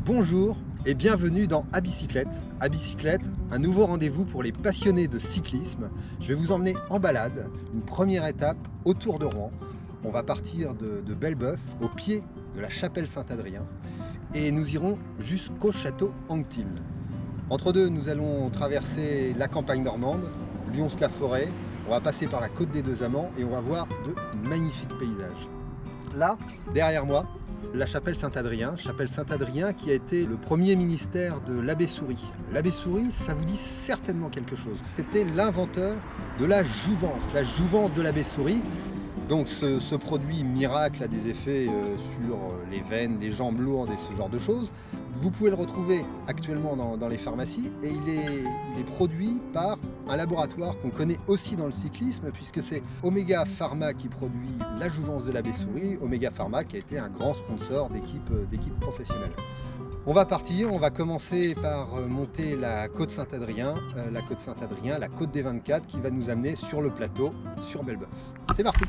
Bonjour et bienvenue dans À Bicyclette. À Bicyclette, un nouveau rendez-vous pour les passionnés de cyclisme. Je vais vous emmener en balade, une première étape autour de Rouen. On va partir de Belbeuf, au pied de la chapelle Saint-Adrien, et nous irons jusqu'au château Anctil. Entre deux, nous allons traverser la campagne normande, Lyons-la-Forêt, on va passer par la côte des Deux Amants et on va voir de magnifiques paysages. Là, derrière moi, la chapelle Saint-Adrien qui a été le premier ministère de l'abbé Souris. L'abbé Souris, ça vous dit certainement quelque chose. C'était l'inventeur de la jouvence de l'abbé Souris. Donc ce produit miracle a des effets sur les veines, les jambes lourdes et ce genre de choses. Vous pouvez le retrouver actuellement dans les pharmacies et il est produit par un laboratoire qu'on connaît aussi dans le cyclisme puisque c'est Omega Pharma qui produit la jouvence de l'abbé Souris. Omega Pharma qui a été un grand sponsor d'équipes professionnelles. On va partir, on va commencer par monter la côte Saint-Adrien, la côte des 24 qui va nous amener sur le plateau, sur Belbeuf. C'est parti!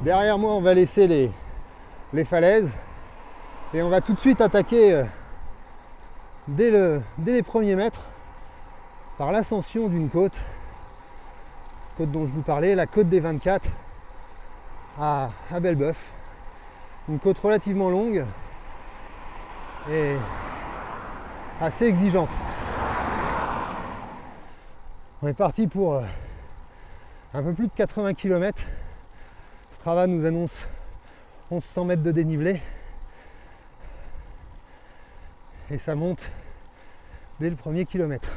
Derrière moi, on va laisser les falaises et on va tout de suite attaquer dès les premiers mètres par l'ascension d'une côte dont je vous parlais, la côte des 24 à Belbeuf. Une côte relativement longue et assez exigeante. On est parti pour un peu plus de 80 km. Strava nous annonce 1100 mètres de dénivelé et ça monte dès le premier kilomètre.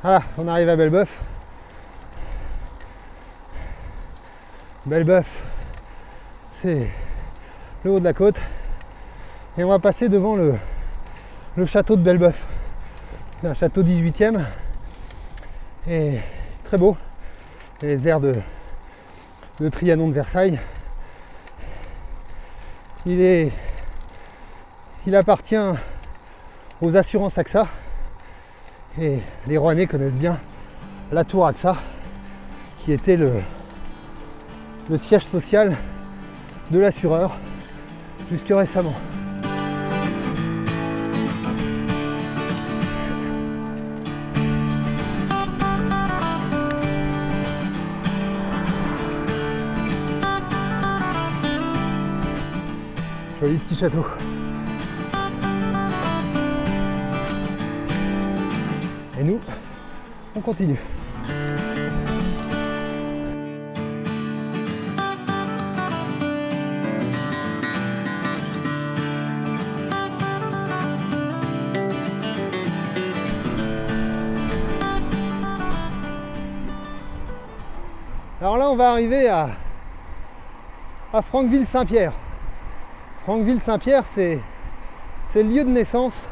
Voilà, on arrive à Belbeuf. Belbeuf, c'est le haut de la côte. Et on va passer devant le château de Belbeuf. C'est un château 18e. Et très beau. Les airs de Trianon de Versailles. Il appartient aux assurances AXA. Et les Rouennais connaissent bien la tour AXA, qui était le siège social de l'assureur jusque récemment. Joli petit château. Et nous, on continue. Alors là, on va arriver à Franqueville-Saint-Pierre. Franqueville-Saint-Pierre, c'est le lieu de naissance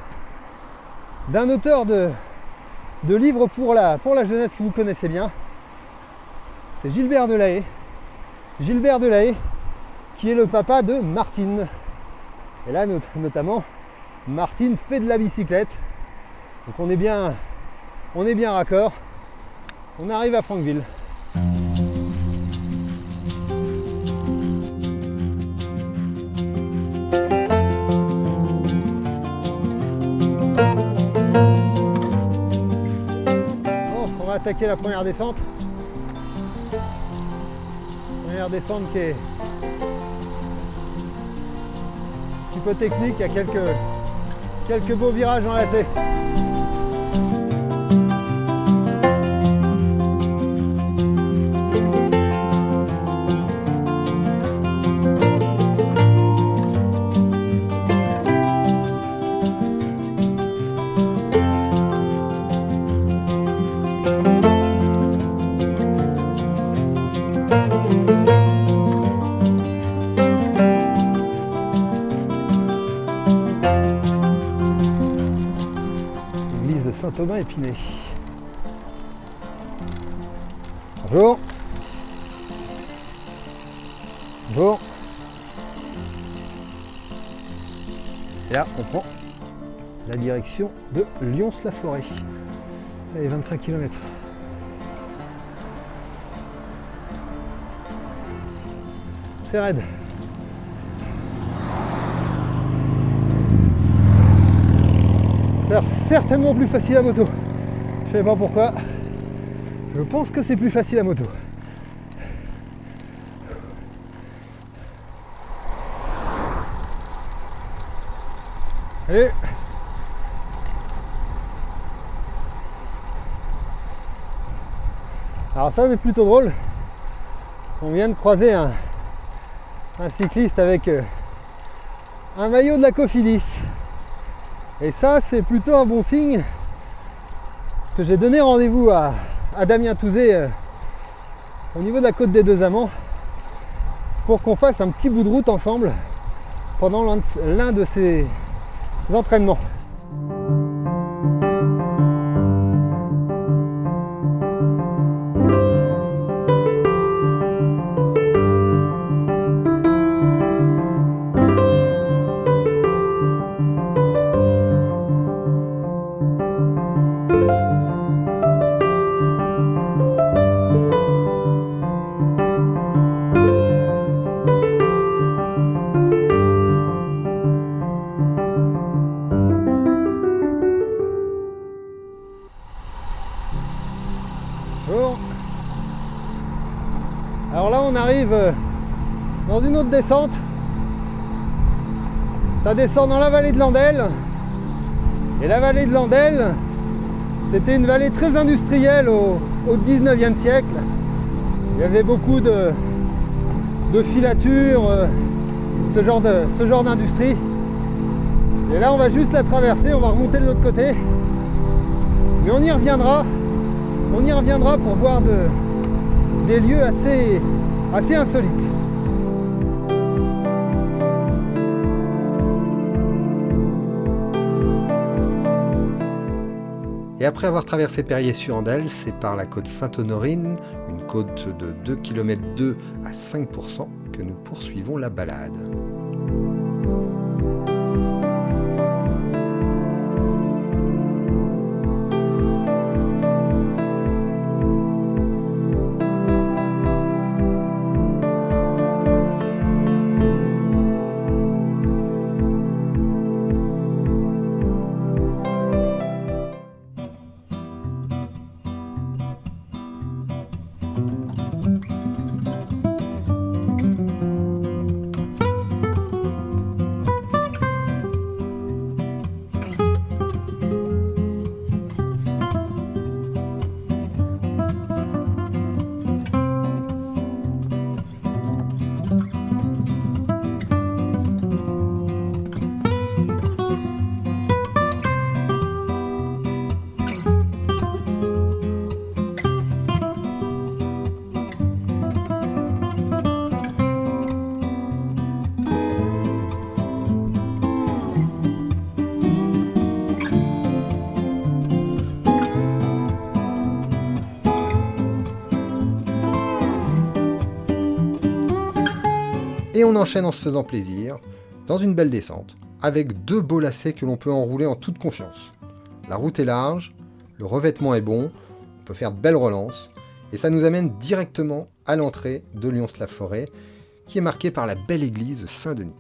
d'un auteur de livres pour la jeunesse que vous connaissez bien. C'est Gilbert Delahaye. Gilbert Delahaye qui est le papa de Martine. Et là notamment Martine fait de la bicyclette. Donc on est bien raccord. On arrive à Franqueville. Attaquer la première descente. Première descente qui est un petit peu technique, il y a quelques beaux virages enlacés. Saint-Aubin Épinay. Bonjour. Bonjour. Et là, on prend la direction de Lyons-la-Forêt. Ça est 25 km. C'est raide. C'est certainement plus facile à moto. Je sais pas pourquoi. Je pense que c'est plus facile à moto. Allez. Alors ça c'est plutôt drôle. On vient de croiser un cycliste avec un maillot de la Cofidis. Et ça c'est plutôt un bon signe. Parce que j'ai donné rendez-vous à Damien Touzé au niveau de la côte des Deux Amants pour qu'on fasse un petit bout de route ensemble pendant l'un de ces entraînements. Bonjour. Alors là on arrive dans une autre descente. Ça descend dans la vallée de Landelle. Et la vallée de Landelle, c'était une vallée très industrielle au 19e siècle. Il y avait beaucoup de filatures, ce genre d'industrie. Et là on va juste la traverser, on va remonter de l'autre côté. Mais on y reviendra. On y reviendra pour voir des lieux assez insolites. Et après avoir traversé Perrier-sur-Andelle, c'est par la côte Sainte-Honorine, une côte de 2 km 2 à 5%, que nous poursuivons la balade. Et on enchaîne en se faisant plaisir, dans une belle descente, avec 2 beaux lacets que l'on peut enrouler en toute confiance. La route est large, le revêtement est bon, on peut faire de belles relances, et ça nous amène directement à l'entrée de Lyons-la-Forêt, qui est marquée par la belle église Saint-Denis.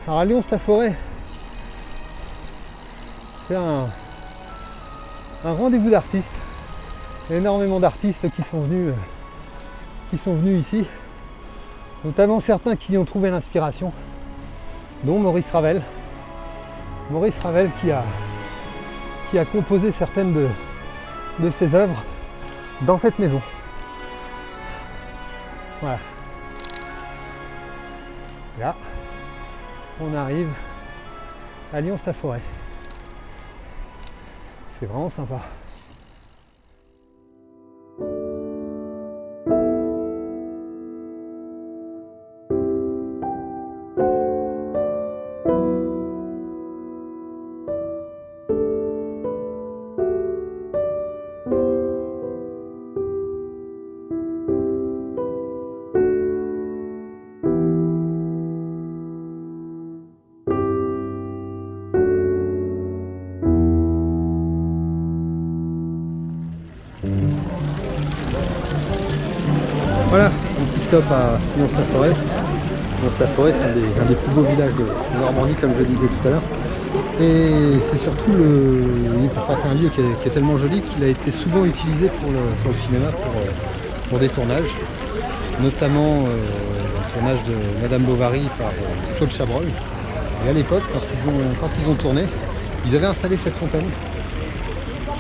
Alors à Lyons-la-Forêt, c'est un rendez-vous d'artistes. Il y a énormément d'artistes qui sont venus ici, notamment certains qui y ont trouvé l'inspiration, dont Maurice Ravel. Maurice Ravel qui a composé certaines de ses œuvres dans cette maison. Voilà. Là, on arrive à Lyons-la-Forêt. C'est vraiment sympa. Voilà, un petit stop à Lyons-la-Forêt. Lyons-la-Forêt, c'est un des plus beaux villages de Normandie, comme je le disais tout à l'heure. Et c'est surtout c'est un lieu qui est tellement joli qu'il a été souvent utilisé pour le cinéma, pour des tournages, notamment le tournage de Madame Bovary par Claude Chabrol. Et à l'époque, quand ils ont tourné, ils avaient installé cette fontaine.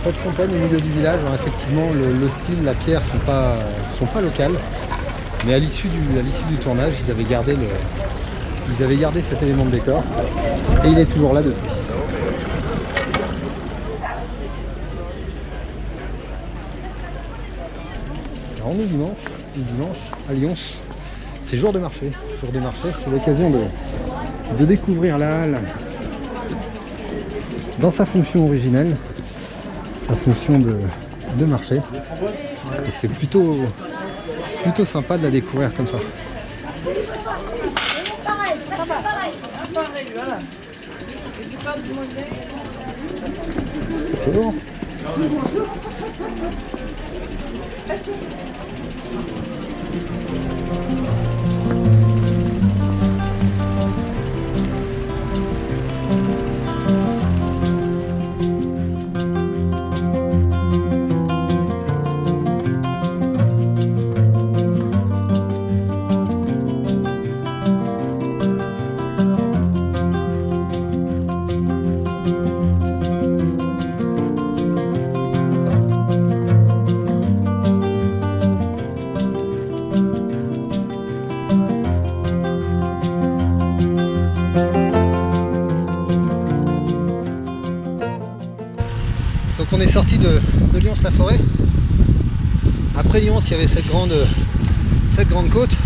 Cette fontaine au milieu du village. Alors effectivement, le style, la pierre sont pas locales, mais à l'issue du tournage, ils avaient gardé cet élément de décor, et il est toujours là depuis. Alors on est dimanche à Lyon. C'est jour de marché. Jour de marché, c'est l'occasion de découvrir la halle dans sa fonction originelle, sa fonction de marché. Et c'est plutôt sympa de la découvrir comme ça. C'est bon. Donc on est sorti de Lyons-la-Forêt. Après Lyons, il y avait cette grande côte.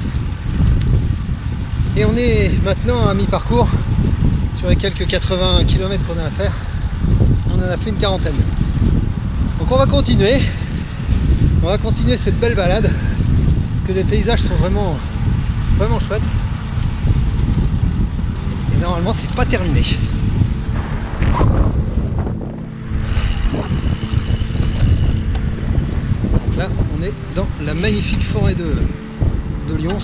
Et on est maintenant à mi-parcours. Sur les quelques 80 km qu'on a à faire, on en a fait une quarantaine. Donc on va continuer cette belle balade, parce que les paysages sont vraiment chouettes. Et normalement c'est pas terminé. Là, on est dans la magnifique forêt de Lyons.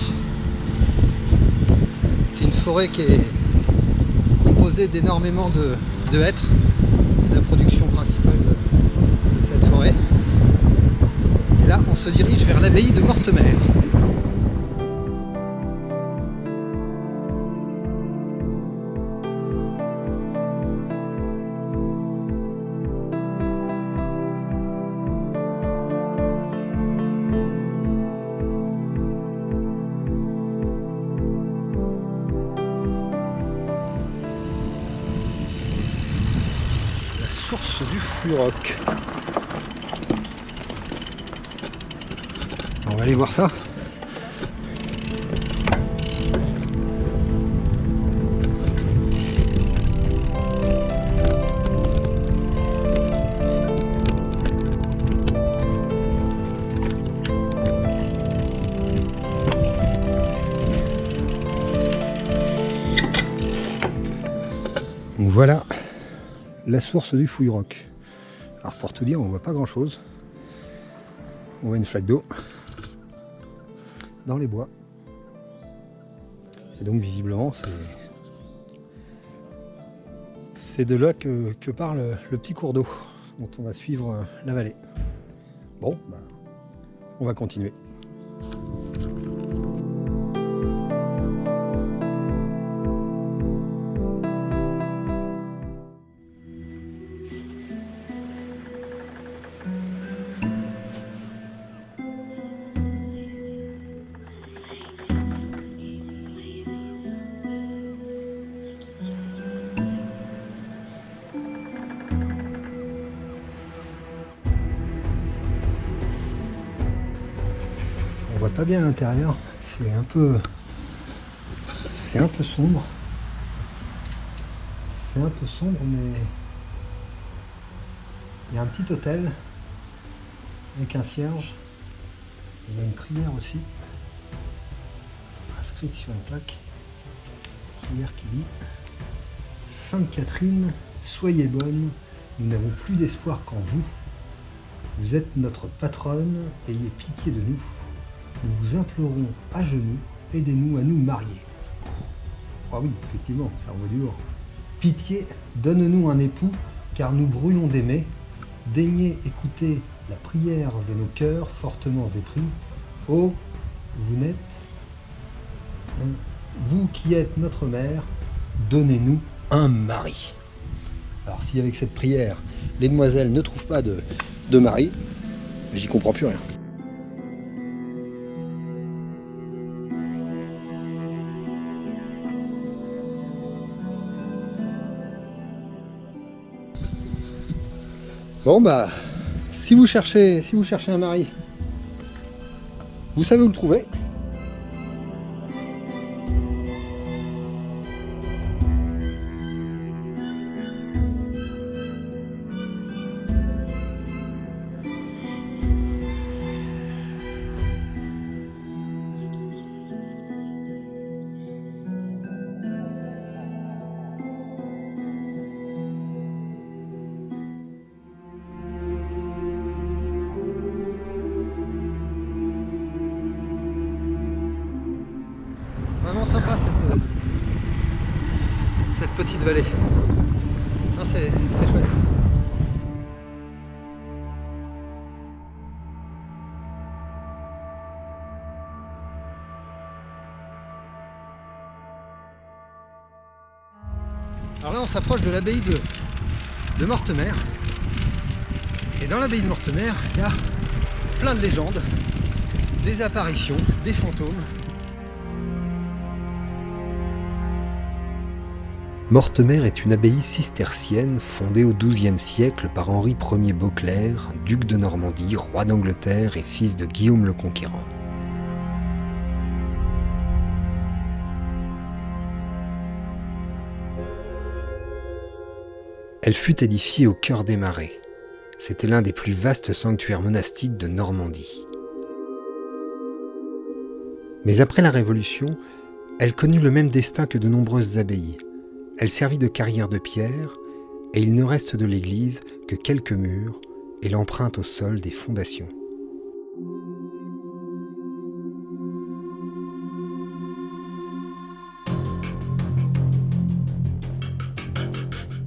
C'est une forêt qui est composée d'énormément de hêtres. C'est la production principale de cette forêt. Et là, on se dirige vers l'abbaye de Mortemer. Source du Fouilloc. On va aller voir ça. Donc voilà la source du Fouilloc. Alors pour tout dire, on voit pas grand chose. On voit une flaque d'eau dans les bois. Et donc visiblement C'est de là que part le petit cours d'eau dont on va suivre la vallée. Bon, bah, on va continuer. On voit pas bien à l'intérieur, c'est un peu sombre. C'est un peu sombre, mais il y a un petit hôtel avec un cierge. Il y a une prière aussi, inscrite sur une plaque. Prière qui dit « Sainte Catherine, soyez bonne, nous n'avons plus d'espoir qu'en vous. Vous êtes notre patronne, ayez pitié de nous. Nous vous implorons à genoux, aidez-nous à nous marier. » Ah oui, effectivement, ça envoie du lourd. « Pitié, donne-nous un époux, car nous brûlons d'aimer. Daignez écouter la prière de nos cœurs fortement épris. Oh, vous qui êtes notre mère, donnez-nous un mari. » Alors si avec cette prière, les demoiselles ne trouvent pas de mari, j'y comprends plus rien. Bon bah, si vous cherchez un mari, vous savez où le trouver. Vraiment sympa cette petite vallée. C'est chouette. Alors là on s'approche de l'abbaye de Mortemer. Et dans l'abbaye de Mortemer, il y a plein de légendes, des apparitions, des fantômes. Mortemer est une abbaye cistercienne fondée au XIIe siècle par Henri Ier Beauclerc, duc de Normandie, roi d'Angleterre et fils de Guillaume le Conquérant. Elle fut édifiée au cœur des marais. C'était l'un des plus vastes sanctuaires monastiques de Normandie. Mais après la Révolution, elle connut le même destin que de nombreuses abbayes. Elle servit de carrière de pierre, et il ne reste de l'église que quelques murs et l'empreinte au sol des fondations.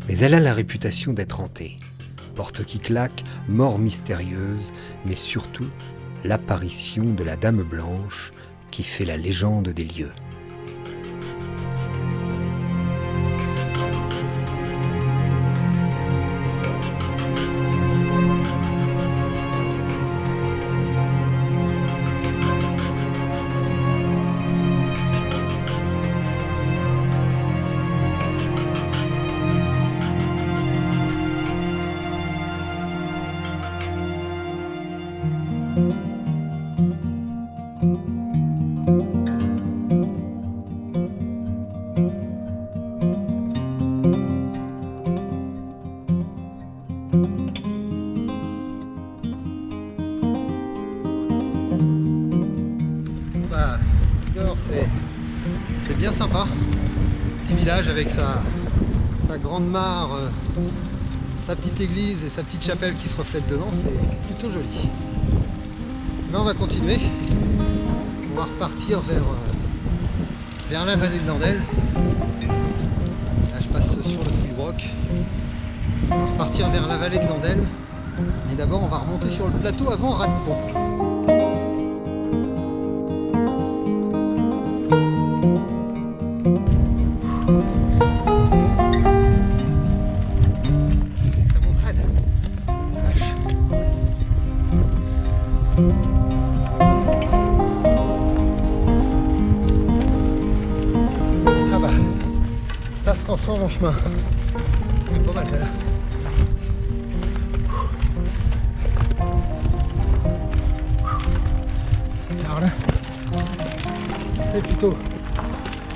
Mais elle a la réputation d'être hantée. Porte qui claque, mort mystérieuse, mais surtout l'apparition de la Dame Blanche qui fait la légende des lieux. C'est bien sympa, petit village avec sa grande mare, sa petite église et sa petite chapelle qui se reflète dedans, c'est plutôt joli. Mais on va continuer, on va repartir vers la vallée de l'Andelle. Là je passe sur le Fouillebroc. On va repartir vers la vallée de l'Andelle. Et d'abord on va remonter sur le plateau avant Radepont. Ah bah, ça se transforme en chemin. C'est pas mal là. Alors là, c'est plutôt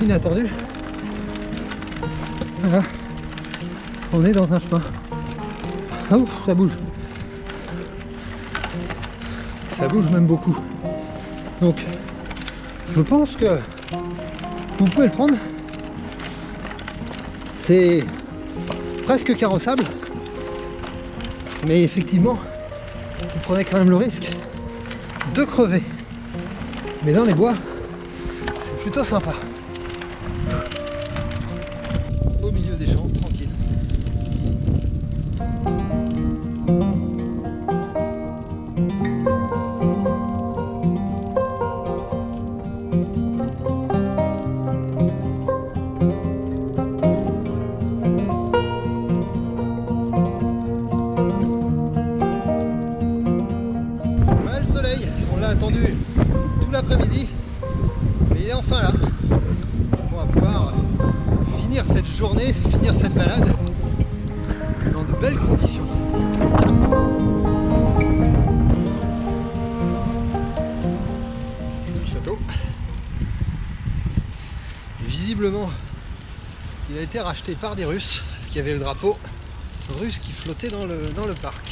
inattendu. Voilà, on est dans un chemin. Ah ouf, ça bouge. Ça bouge même beaucoup. Donc, je pense que vous pouvez le prendre. C'est presque carrossable. Mais effectivement, vous prenez quand même le risque de crever. Mais dans les bois, c'est plutôt sympa. Au milieu des champs, tranquille. Attendu tout l'après-midi, mais il est enfin là. On va pouvoir finir cette journée, finir cette balade dans de belles conditions. Le château. Et visiblement, il a été racheté par des Russes, parce qu'il y avait le drapeau russe qui flottait dans le parc.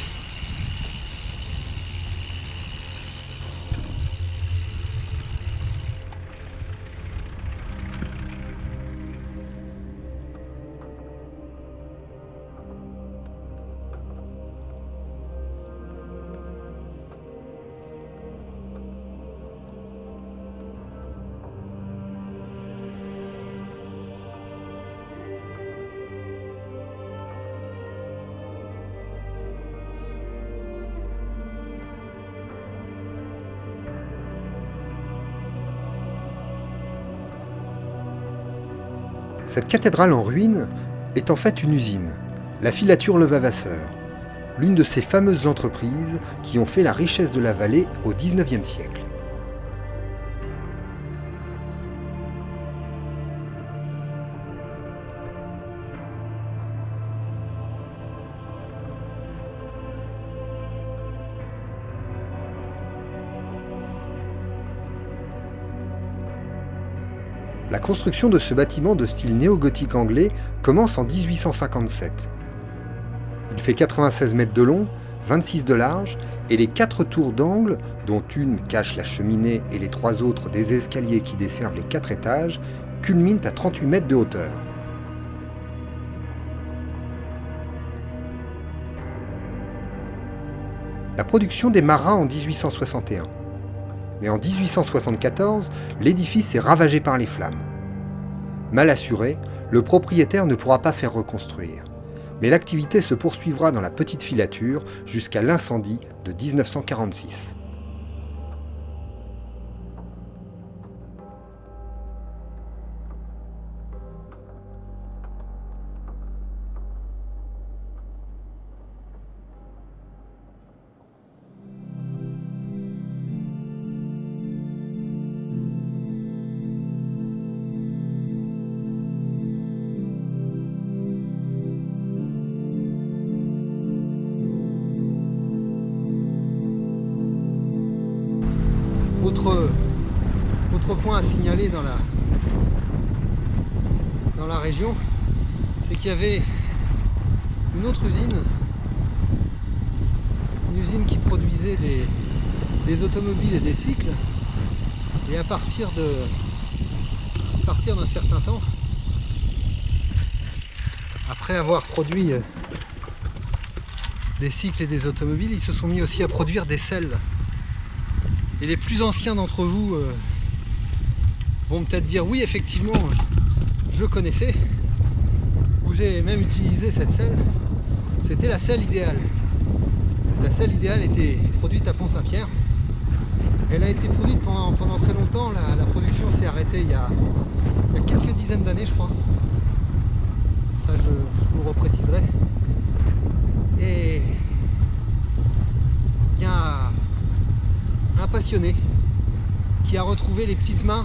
Cette cathédrale en ruine est en fait une usine, la filature Levavasseur, l'une de ces fameuses entreprises qui ont fait la richesse de la vallée au XIXe siècle. La construction de ce bâtiment de style néo-gothique anglais commence en 1857. Il fait 96 mètres de long, 26 de large, et les 4 tours d'angle, dont une cache la cheminée et les 3 autres des escaliers qui desservent les 4 étages, culminent à 38 mètres de hauteur. La production démarra en 1861. Mais en 1874, l'édifice est ravagé par les flammes. Mal assuré, le propriétaire ne pourra pas faire reconstruire. Mais l'activité se poursuivra dans la petite filature jusqu'à l'incendie de 1946. Autre point à signaler dans la région, c'est qu'il y avait une autre usine, qui produisait des automobiles et des cycles, et à partir d'un certain temps, après avoir produit des cycles et des automobiles, ils se sont mis aussi à produire des selles. Et les plus anciens d'entre vous vont peut-être dire oui, effectivement, je connaissais. où j'ai même utilisé cette selle, c'était la selle idéale. La selle idéale était produite à Pont-Saint-Pierre. Elle a été produite pendant très longtemps. La production s'est arrêtée il y a quelques dizaines d'années, je crois. Ça, je vous le repréciserai. Et il y a un passionné qui a retrouvé les petites mains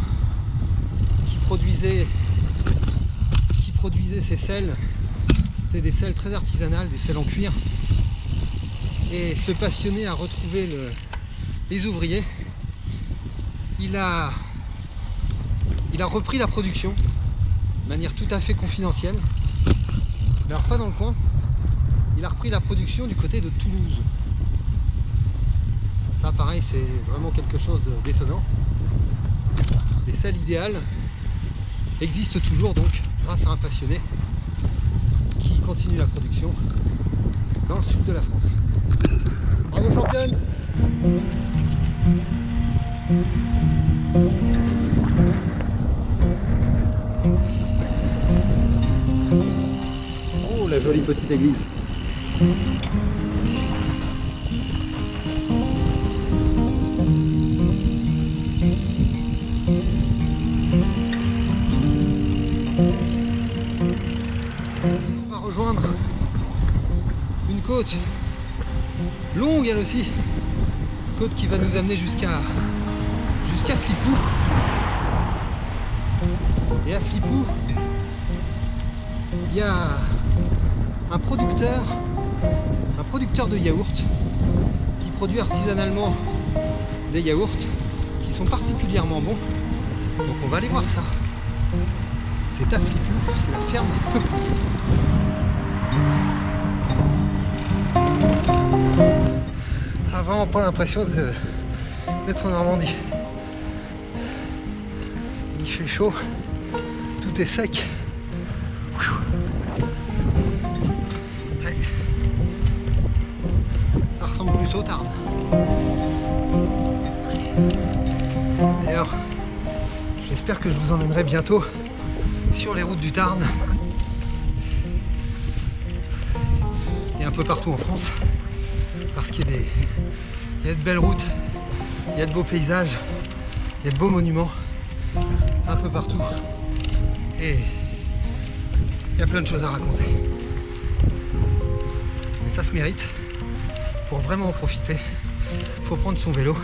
qui produisaient ces selles. C'était des selles très artisanales, des selles en cuir. Et ce passionné a retrouvé les ouvriers. Il a repris la production de manière tout à fait confidentielle. Alors pas dans le coin. Il a repris la production du côté de Toulouse. Ça pareil, c'est vraiment quelque chose d'étonnant. Les selles idéales existent toujours donc grâce à un passionné qui continue la production dans le sud de la France. Bravo championne! Oh la jolie petite église! On va rejoindre une côte longue elle aussi, côte qui va nous amener jusqu'à Flipou. Et à Flipou, il y a un producteur de yaourts qui produit artisanalement des yaourts qui sont particulièrement bons. Donc on va aller voir ça. C'est à Flipou, c'est la ferme des peupliers. Ah, vraiment pas l'impression d'être en Normandie. Il fait chaud, tout est sec. Ouais. Ça ressemble plus au Tarn. D'ailleurs, j'espère que je vous emmènerai bientôt sur les routes du Tarn et un peu partout en France, parce qu'il y a de belles routes, il y a de beaux paysages, il y a de beaux monuments un peu partout et il y a plein de choses à raconter. Mais ça se mérite. Pour vraiment en profiter, il faut prendre son vélo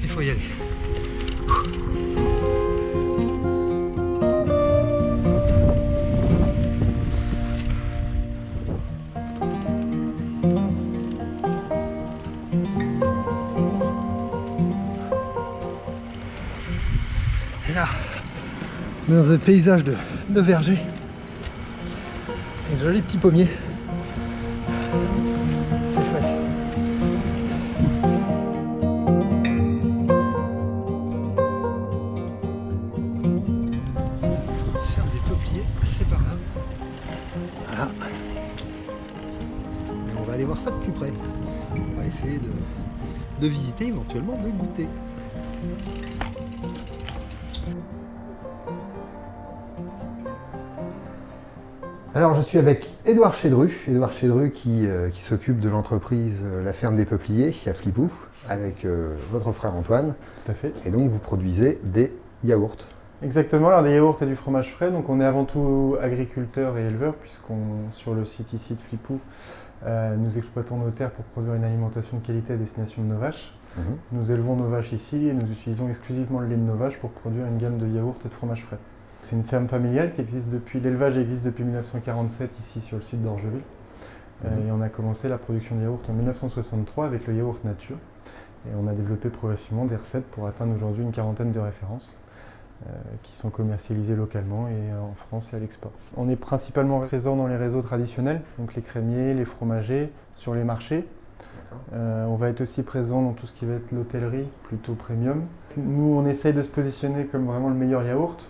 et il faut y aller. Et là, dans un paysage de vergers, un joli petit pommier. C'est chouette. Ferme des peupliers, c'est par là. Voilà. Et on va aller voir ça de plus près. On va essayer de visiter, éventuellement de goûter. Alors je suis avec Édouard Chédru qui s'occupe de l'entreprise La Ferme des Peupliers à Flipou, avec votre frère Antoine. Tout à fait. Et donc vous produisez des yaourts. Exactement, alors des yaourts et du fromage frais. Donc on est avant tout agriculteurs et éleveurs, puisqu'on sur le site ici de Flipou, nous exploitons nos terres pour produire une alimentation de qualité à destination de nos vaches. Nous élevons nos vaches ici et nous utilisons exclusivement le lait de nos vaches pour produire une gamme de yaourts et de fromage frais. C'est une ferme familiale qui existe l'élevage existe depuis 1947 ici sur le site d'Orgeville. Et on a commencé la production de yaourts en 1963 avec le yaourt nature. Et on a développé progressivement des recettes pour atteindre aujourd'hui une quarantaine de références qui sont commercialisées localement et en France et à l'export. On est principalement présent dans les réseaux traditionnels, donc les crémiers, les fromagers, sur les marchés. On va être aussi présent dans tout ce qui va être l'hôtellerie, plutôt premium, Nous, on essaye de se positionner comme vraiment le meilleur yaourt,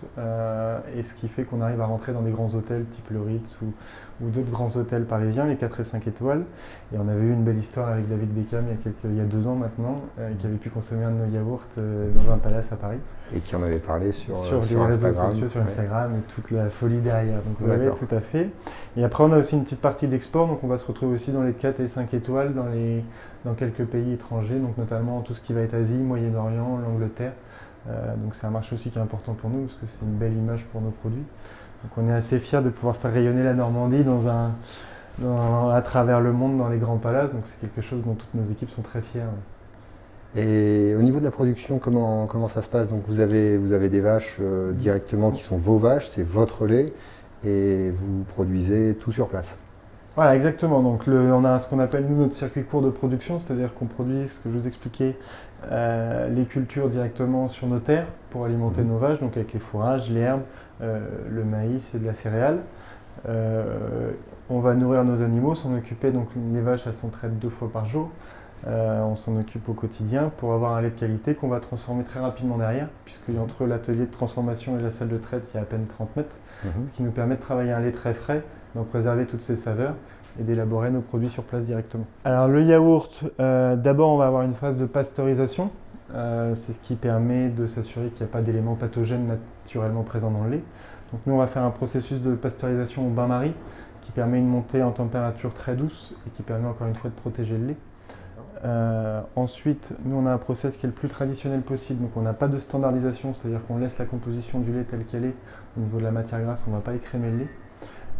et ce qui fait qu'on arrive à rentrer dans des grands hôtels type le Ritz ou d'autres grands hôtels parisiens, les 4 et 5 étoiles. Et on avait eu une belle histoire avec David Beckham il y a 2 ans maintenant, qui avait pu consommer un de nos yaourts dans un palace à Paris. Et qui en avait parlé sur les réseaux Instagram. sociaux, sur Instagram, et toute la folie derrière. Donc oui, tout à fait. Et après, on a aussi une petite partie d'export, donc on va se retrouver aussi dans les 4 et 5 étoiles, dans quelques pays étrangers, donc notamment tout ce qui va être Asie, Moyen-Orient, l'Angleterre. Donc c'est un marché aussi qui est important pour nous, parce que c'est une belle image pour nos produits. Donc on est assez fiers de pouvoir faire rayonner la Normandie à travers le monde dans les grands palaces, donc c'est quelque chose dont toutes nos équipes sont très fières. Et au niveau de la production, comment ça se passe? Donc vous avez des vaches directement qui sont vos vaches, c'est votre lait, et vous produisez tout sur place. Voilà, exactement. Donc on a ce qu'on appelle nous notre circuit court de production, c'est-à-dire qu'on produit, ce que je vous expliquais, les cultures directement sur nos terres pour alimenter nos vaches, donc avec les fourrages, les herbes, le maïs et de la céréale. On va nourrir nos animaux, s'en occuper, donc les vaches elles sont traites 2 fois par jour. On s'en occupe au quotidien pour avoir un lait de qualité qu'on va transformer très rapidement derrière, puisque entre l'atelier de transformation et la salle de traite, il y a à peine 30 mètres, ce qui nous permet de travailler un lait très frais, d'en préserver toutes ses saveurs et d'élaborer nos produits sur place directement. Alors le yaourt, d'abord on va avoir une phase de pasteurisation, c'est ce qui permet de s'assurer qu'il n'y a pas d'éléments pathogènes naturellement présents dans le lait. Donc nous on va faire un processus de pasteurisation au bain-marie qui permet une montée en température très douce et qui permet encore une fois de protéger le lait. Ensuite, nous on a un process qui est le plus traditionnel possible, donc on n'a pas de standardisation, c'est-à-dire qu'on laisse la composition du lait telle qu'elle est. Au niveau de la matière grasse, on ne va pas écrémer le lait.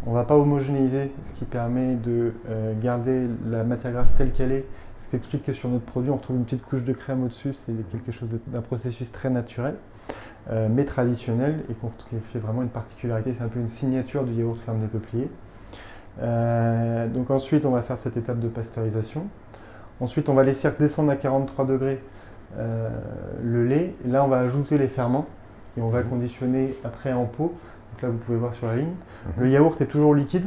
On ne va pas homogénéiser, ce qui permet de garder la matière grasse telle qu'elle est, ce qui explique que sur notre produit on retrouve une petite couche de crème au-dessus, c'est quelque chose d'un processus très naturel, mais traditionnel, et qui fait vraiment une particularité, c'est un peu une signature du yaourt ferme des peupliers. Donc ensuite on va faire cette étape de pasteurisation. Ensuite, on va laisser descendre à 43 degrés le lait. Et là, on va ajouter les ferments et on va conditionner après en pot. Donc là, vous pouvez voir sur la ligne. Le yaourt est toujours liquide.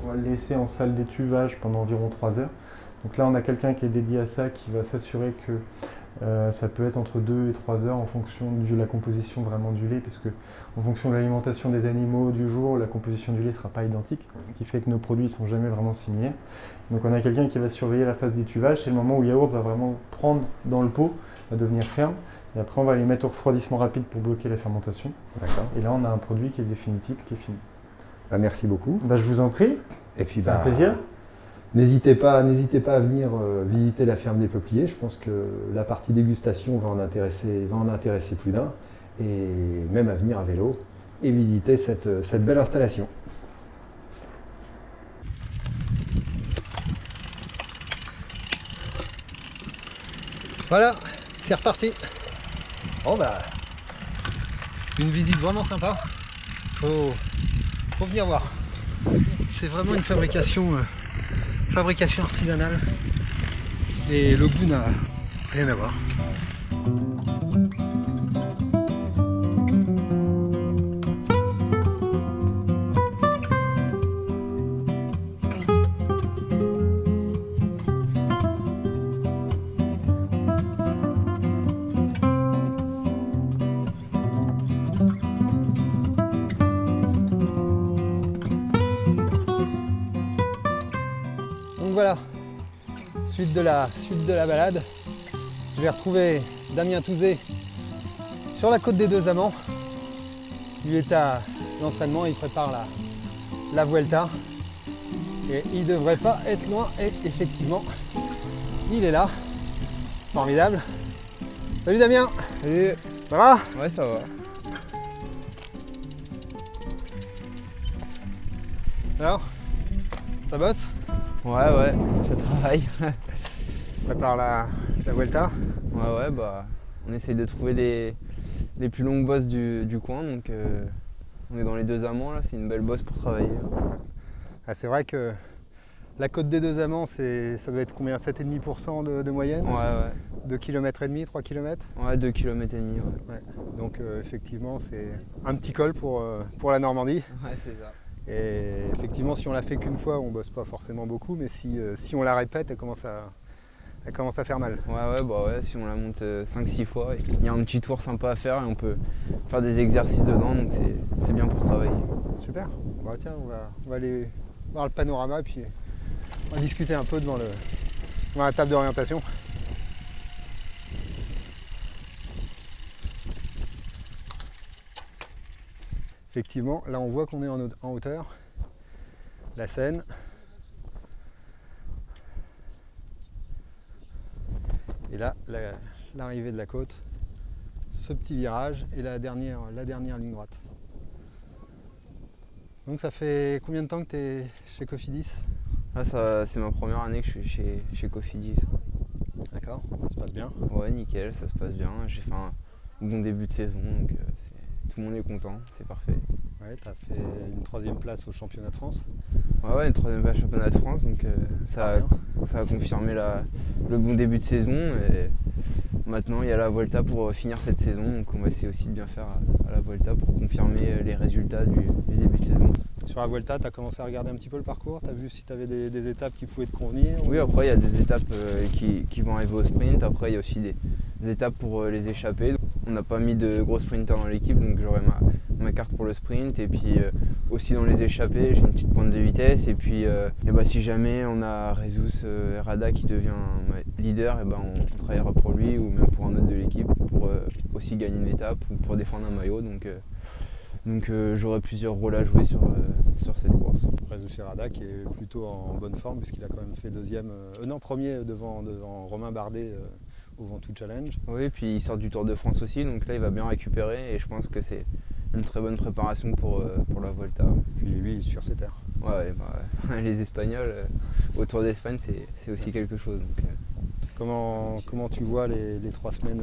On va le laisser en salle d'étuvage pendant environ 3 heures. Donc là, on a quelqu'un qui est dédié à ça, qui va s'assurer que ça peut être entre 2 et 3 heures en fonction de la composition vraiment du lait, parce que en fonction de l'alimentation des animaux du jour, la composition du lait ne sera pas identique, ce qui fait que nos produits ne sont jamais vraiment similaires. Donc on a quelqu'un qui va surveiller la phase d'étuvage, c'est le moment où le yaourt va vraiment prendre dans le pot, va devenir ferme, et après on va les mettre au refroidissement rapide pour bloquer la fermentation. Et là on a un produit qui est définitif, qui est fini. Bah, merci beaucoup. Je vous en prie, et puis, c'est un plaisir. N'hésitez pas à venir visiter la ferme des peupliers. Je pense que la partie dégustation va en intéresser plus d'un, et même à venir à vélo et visiter cette belle installation. Voilà, c'est reparti. Bon une visite vraiment sympa. Faut venir voir. C'est vraiment une fabrication artisanale et le goût n'a rien à voir. Donc voilà, suite de la balade. Je vais retrouver Damien Touzé sur la côte des Deux Amants. Il est à l'entraînement, il prépare la Vuelta. Et il devrait pas être loin. Et effectivement, il est là. Formidable. Salut Damien. Salut. Ça va? Ouais, ça va. Alors, ça bosse? Ouais, ça travaille. Prépare la Vuelta. Ouais, bah, on essaye de trouver les plus longues bosses du coin, donc on est dans les Deux Amants là, c'est une belle bosse pour travailler. Ah, c'est vrai que la côte des Deux Amants, ça doit être combien? 7,5% de moyenne? Ouais. 2,5 km, 3 km? Ouais, 2,5 km. Ouais. Donc effectivement, c'est un petit col pour la Normandie. Ouais, c'est ça. Et effectivement, si on la fait qu'une fois, on bosse pas forcément beaucoup, mais si on la répète, elle commence à faire mal. Ouais, si on la monte 5-6 fois, il y a un petit tour sympa à faire et on peut faire des exercices dedans, donc c'est bien pour travailler. Super. Bah, tiens, on va aller voir le panorama, puis on va discuter un peu devant la table d'orientation. Effectivement, là on voit qu'on est en hauteur, la Seine. Et là, l'arrivée de la côte, ce petit virage et la dernière ligne droite. Donc ça fait combien de temps que tu es chez Cofidis? Là, c'est ma première année que je suis chez Cofidis. D'accord, ça se passe bien? Ouais, nickel, ça se passe bien. J'ai fait un bon début de saison, donc tout le monde est content, c'est parfait. Ouais, tu as fait une 3e place au championnat de France. Ouais, une 3e place championnat de France, donc ça a confirmé le bon début de saison. Et maintenant, il y a la Vuelta pour finir cette saison, donc on va essayer aussi de bien faire à la Vuelta pour confirmer les résultats du début de saison. Sur la Vuelta, tu as commencé à regarder un petit peu le parcours, tu as vu si tu avais des étapes qui pouvaient te convenir? Oui, après il y a des étapes qui vont arriver au sprint, après il y a aussi des étapes pour les échappées. On n'a pas mis de gros sprinters dans l'équipe, donc j'aurai ma carte pour le sprint, et puis aussi dans les échappées j'ai une petite pointe de vitesse, et puis si jamais on a Jesus Rada qui devient leader, on travaillera pour lui ou même pour un autre de l'équipe pour aussi gagner une étape ou pour défendre un maillot. Donc j'aurai plusieurs rôles à jouer sur cette course. Jesus Rada qui est plutôt en bonne forme puisqu'il a quand même fait premier devant Romain Bardet au Ventoux Challenge. Oui, et puis il sort du Tour de France aussi, donc là il va bien récupérer et je pense que c'est une très bonne préparation pour la Vuelta. Puis lui il est sur ses terres. Ouais, les Espagnols au Tour d'Espagne c'est aussi quelque chose. Donc, Comment tu vois les 3 semaines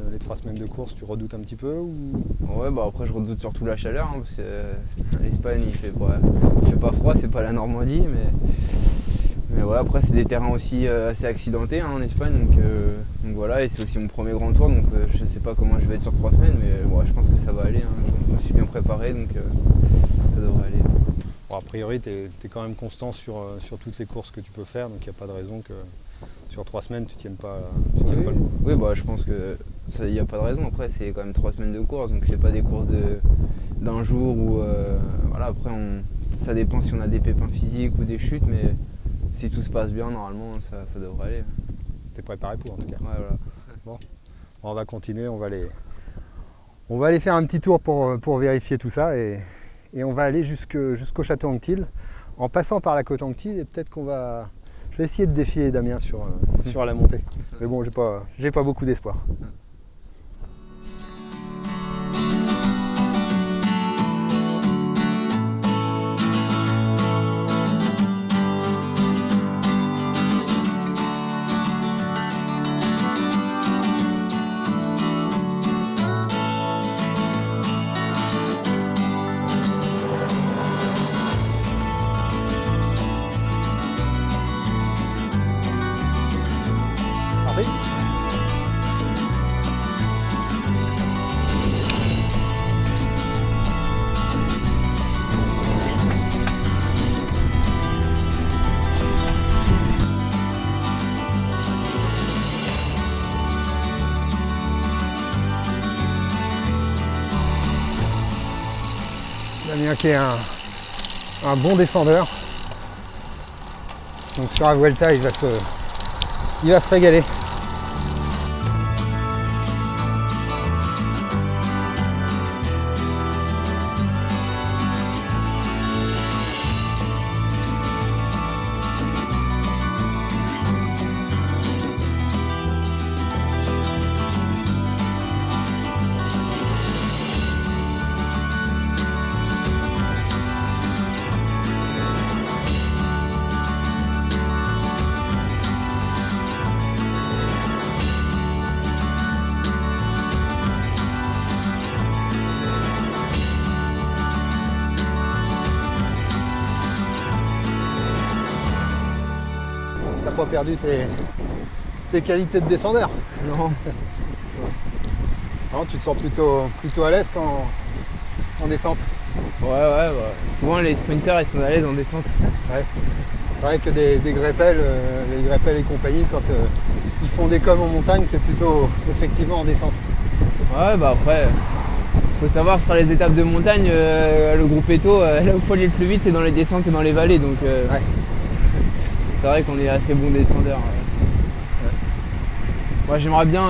de course? Tu redoutes un petit peu ou... Ouais, après je redoute surtout la chaleur, parce que l'Espagne il fait pas froid, c'est pas la Normandie, mais voilà, après c'est des terrains aussi assez accidentés en Espagne, donc voilà, et c'est aussi mon premier grand tour, donc je sais pas comment je vais être sur 3 semaines, mais je pense que ça va aller, je me suis bien préparé, donc ça devrait aller. Bon, a priori tu es quand même constant sur toutes les courses que tu peux faire, donc il n'y a pas de raison que sur 3 semaines tu tiennes pas le coup. Oui, je pense que il n'y a pas de raison. Après, c'est quand même 3 semaines de course, donc c'est pas des courses d'un jour où après ça dépend si on a des pépins physiques ou des chutes, mais si tout se passe bien, normalement ça devrait aller. T'es préparé pour en tout cas. Ouais, voilà. Bon, on va continuer, on va aller faire un petit tour pour vérifier tout ça et on va aller jusqu'au château Anctil en passant par la côte Anctil, et peut-être je vais essayer de défier Damien sur la montée. Mais bon, j'ai pas beaucoup d'espoir. Damien qui est un bon descendeur. Donc sur la Vuelta, il va se régaler. pas perdu tes qualités de descendeur. Non. Non, tu te sens plutôt à l'aise en descente. Ouais, bah, souvent les sprinters ils sont à l'aise en descente. Ouais. C'est vrai que des greppels, les greppels et compagnie, quand ils font des coms en montagne, c'est plutôt effectivement en descente. Ouais, bah après, faut savoir sur les étapes de montagne, le groupe Eto, là où il faut aller le plus vite, c'est dans les descentes et dans les vallées. Donc Ouais. c'est vrai qu'on est assez bons descendeurs. Moi j'aimerais bien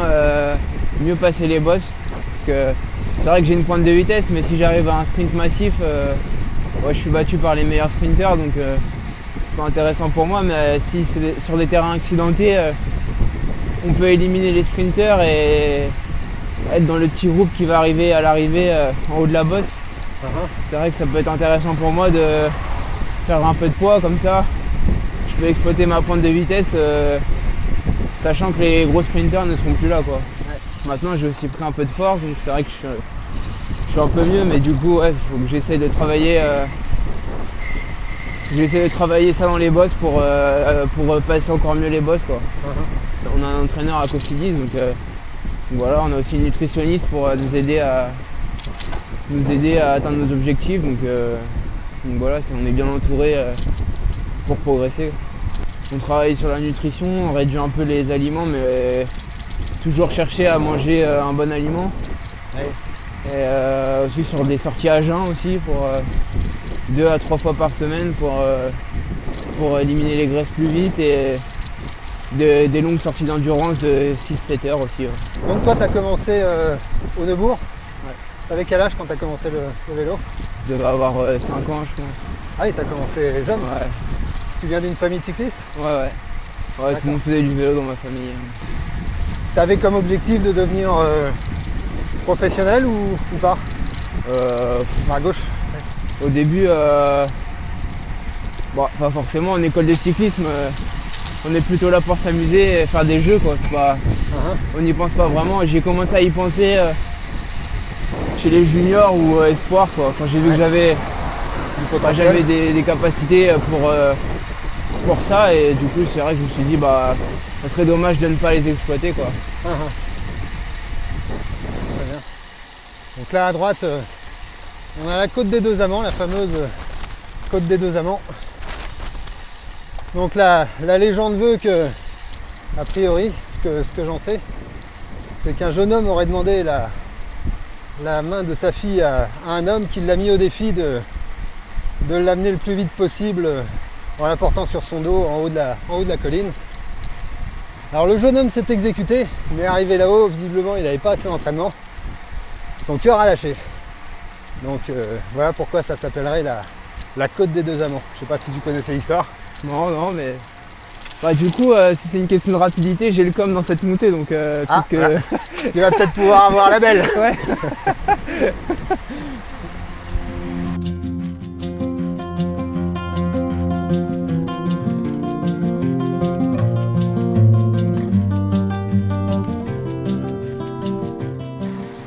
mieux passer les bosses. Parce que c'est vrai que j'ai une pointe de vitesse, mais si j'arrive à un sprint massif, ouais, je suis battu par les meilleurs sprinters. Donc c'est pas intéressant pour moi. Mais si c'est sur des terrains accidentés, on peut éliminer les sprinters et être dans le petit groupe qui va arriver à l'arrivée en haut de la bosse. C'est vrai que ça peut être intéressant pour moi de faire un peu de poids comme ça. Je peux exploiter ma pointe de vitesse sachant que les gros sprinters ne seront plus là, quoi. Ouais. Maintenant j'ai aussi pris un peu de force, donc c'est vrai que je suis un peu mieux, mais du coup ouais, il faut que j'essaye de travailler ça dans les bosses pour passer encore mieux les bosses, quoi. On a un entraîneur à Cofidis, donc voilà, on a aussi une nutritionniste pour nous aider à atteindre nos objectifs. Donc voilà, on est bien entouré pour progresser. On travaille sur la nutrition, on réduit un peu les aliments, mais toujours chercher à manger un bon aliment. Ouais. Et aussi sur des sorties à jeun aussi, pour 2 à 3 fois par semaine pour éliminer les graisses plus vite, et des longues sorties d'endurance de 6-7 heures aussi. Ouais. Donc toi, tu as commencé au Neubourg. Ouais. T'avais quel âge quand tu as commencé le vélo? Je devais avoir 5 ans, je pense. Ah oui, tu as commencé jeune. Ouais, Tu viens d'une famille de cyclistes. ouais. Ouais, tout le monde faisait du vélo dans ma famille. Tu avais comme objectif de devenir professionnel ou pas? À gauche. Au début, bon, pas forcément. En école de cyclisme, on est plutôt là pour s'amuser et faire des jeux, quoi. C'est pas, on n'y pense pas vraiment. J'ai commencé à y penser chez les juniors ou espoirs, quoi. Quand j'ai vu que j'avais des capacités pour ça, et du coup c'est vrai que je me suis dit ça serait dommage de ne pas les exploiter, quoi. Très bien. Donc là à droite, on a la côte des Deux Amants, la fameuse côte des Deux Amants. Donc la légende veut que, a priori, ce que j'en sais, c'est qu'un jeune homme aurait demandé la main de sa fille à un homme qui l'a mis au défi de l'amener le plus vite possible en la portant sur son dos en haut de la colline. Alors le jeune homme s'est exécuté, mais arrivé là-haut, visiblement il n'avait pas assez d'entraînement. Son cœur a lâché. Donc voilà pourquoi ça s'appellerait la côte des Deux Amants. Je sais pas si tu connaissais l'histoire. Non, mais du coup, si c'est une question de rapidité, j'ai le com dans cette montée, donc voilà. Tu vas peut-être pouvoir avoir la belle. Ouais.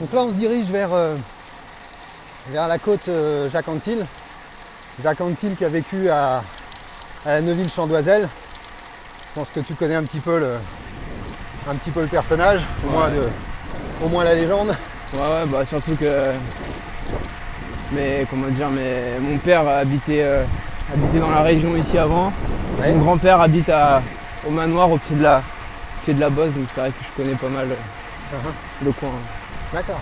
Donc là on se dirige vers la côte Jacques Anquetil. Jacques Anquetil qui a vécu à la Neuville-Chandoiselle. Je pense que tu connais un petit peu le personnage, au moins la légende. Ouais, surtout que mon père habitait dans la région ici avant. Ouais. Mon grand-père habite au manoir au pied de la bosse, donc c'est vrai que je connais pas mal le coin. D'accord.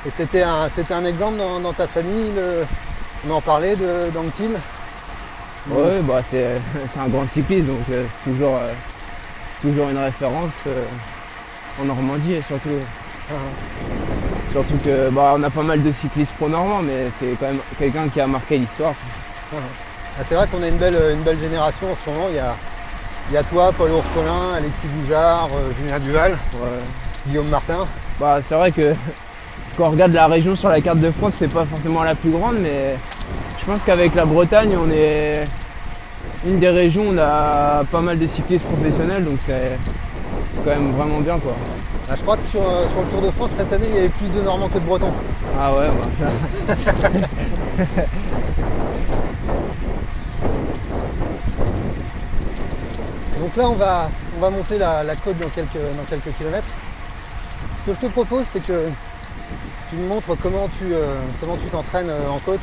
Et c'était un exemple dans ta famille, on en parlait d'Anquetil? Ouais, c'est un grand cycliste, donc c'est toujours une référence en Normandie, et surtout que on a pas mal de cyclistes pro-normands, mais c'est quand même quelqu'un qui a marqué l'histoire. C'est vrai qu'on a une belle génération en ce moment. Il y a toi, Paul Oursolin, Alexis Boujard, Julien Duval, Ouais. Guillaume Martin. C'est vrai que quand on regarde la région sur la carte de France, c'est pas forcément la plus grande, mais je pense qu'avec la Bretagne, on est une des régions où on a pas mal de cyclistes professionnels, donc c'est quand même vraiment bien, quoi. Je crois que sur le Tour de France cette année, il y avait plus de Normands que de Bretons. Ah ouais, Donc là, on va monter la côte dans quelques kilomètres. Ce que je te propose, c'est que tu me montres comment tu t'entraînes en côte.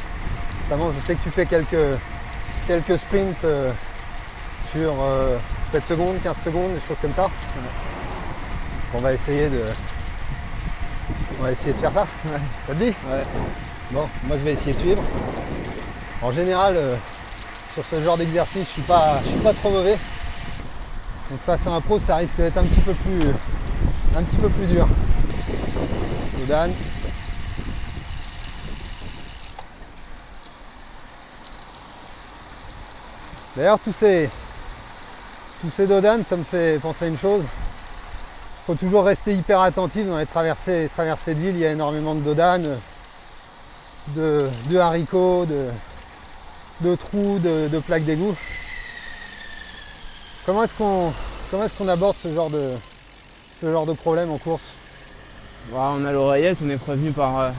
Notamment, je sais que tu fais quelques sprints sur 7 secondes, 15 secondes, des choses comme ça. On va essayer de faire ça. Ouais. Ça te dit? Ouais. Bon, moi je vais essayer de suivre. En général, sur ce genre d'exercice, je suis pas trop mauvais. Donc face à un pro, ça risque d'être un petit peu plus dur. Dodan. D'ailleurs, tous ces Dodan, ça me fait penser à une chose. Il faut toujours rester hyper attentif dans les traversées de ville. Il y a énormément de Dodan, de haricots, de trous, de plaques d'égout. Comment est-ce qu'on aborde ce genre de problème en course? Voilà, on a l'oreillette, on est prévenu par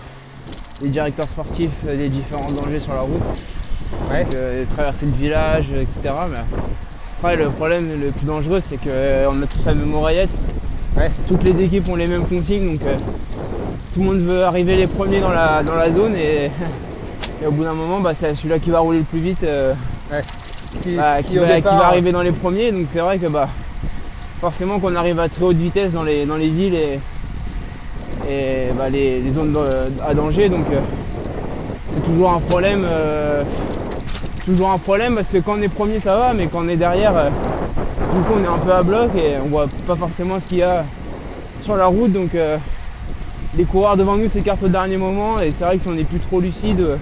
les directeurs sportifs des différents dangers sur la route. Ouais. Donc, traverser le village, etc. Mais après, le problème le plus dangereux, c'est qu'on a tous la même oreillette. Ouais. Toutes les équipes ont les mêmes consignes, donc tout le monde veut arriver les premiers dans la zone et au bout d'un moment, c'est celui-là qui va rouler le plus vite Ouais. qui va arriver dans les premiers. Donc c'est vrai que forcément qu'on arrive à très haute vitesse dans les villes et les zones à danger. Donc c'est toujours un problème. Parce que quand on est premier ça va, mais quand on est derrière, du coup on est un peu à bloc et on voit pas forcément ce qu'il y a sur la route. Donc les coureurs devant nous s'écartent au dernier moment et c'est vrai que si on n'est plus trop lucide,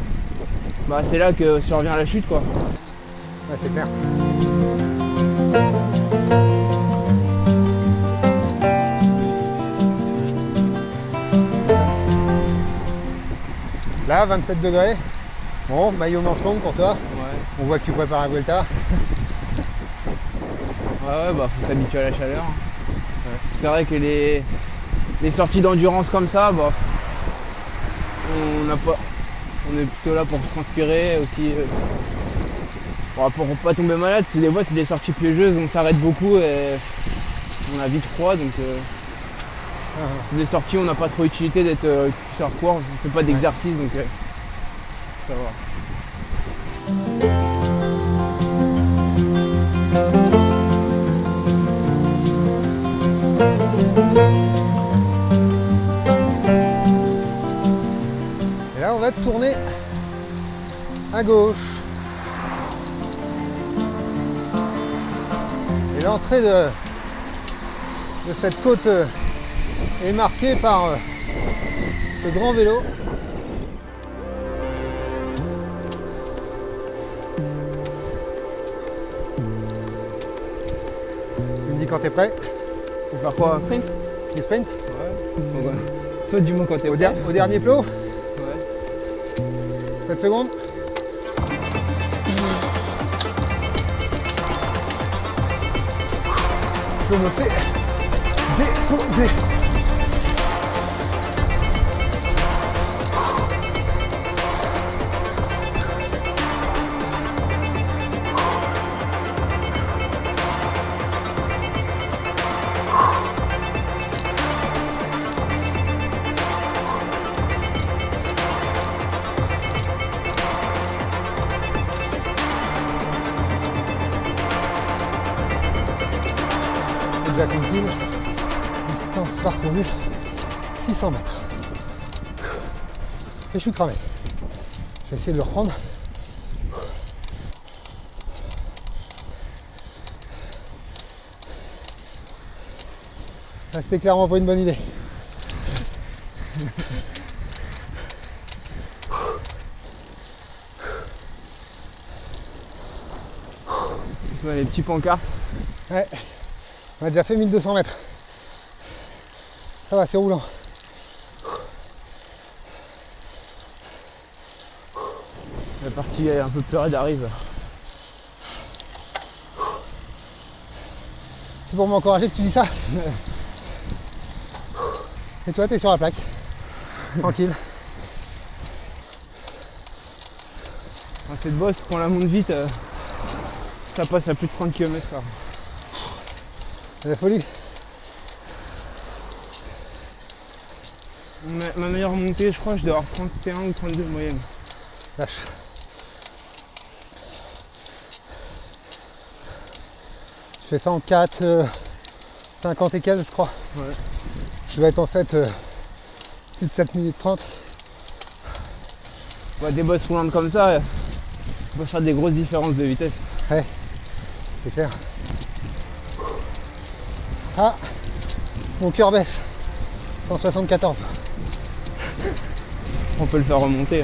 c'est là que survient la chute, quoi. Ouais, c'est clair. Là, 27 degrés. Bon, maillot manche longue pour toi. Ouais. On voit que tu prépares la Vuelta. Ouais, faut s'habituer à la chaleur. Ouais. C'est vrai que les sorties d'endurance comme ça, on est plutôt là pour transpirer aussi. Pour pas tomber malade, des fois c'est des sorties piégeuses, on s'arrête beaucoup et on a vite froid, donc c'est des sorties où on n'a pas trop utilité d'être sur court, on fait pas d'exercice, donc ça va. Et là on va tourner à gauche. Et l'entrée de cette côte est marquée par ce grand vélo. Tu me dis quand t'es prêt? Faut faire quoi, un sprint? Tu sprint? Ouais. Toi dis-moi quand t'es prêt. Au dernier plot? Ouais. 7 secondes. Je me fais déposer. Déjà tranquille, distance parcourue 600 mètres. Et je suis cramé. Je vais essayer de le reprendre. Là, c'était clairement pas une bonne idée. On a les petits pancartes. Ouais. On a déjà fait 1200 mètres. Ça va, c'est roulant. La partie un peu plus raide arrive. C'est pour m'encourager que tu dis ça. Et toi, t'es sur la plaque. Tranquille. Cette bosse, quand on la monte vite, ça passe à plus de 30 km/h. C'est la folie. Ma meilleure montée, je crois, je dois avoir 31 ou 32 de moyenne. Lâche. Je fais ça en 4, 50 et quelques, je crois. Ouais. Je dois être en 7, plus de 7 minutes 30. Ouais, des bosses roulantes comme ça, on peut faire des grosses différences de vitesse. Ouais, c'est clair. Ah, mon cœur baisse. 174. On peut le faire remonter.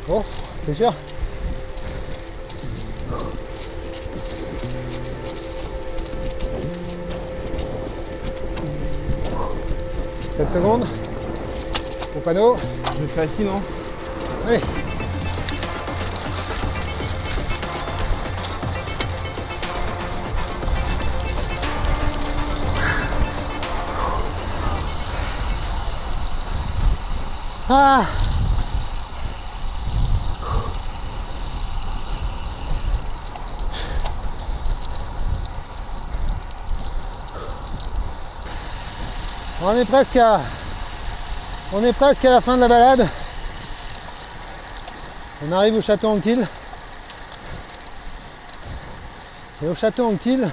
Bon, c'est sûr. « 7 secondes. Au panneau. Je le fais assis, non? Allez. Ah. On est presque à la fin de la balade. On arrive au château Anctil. Et au château Anctil,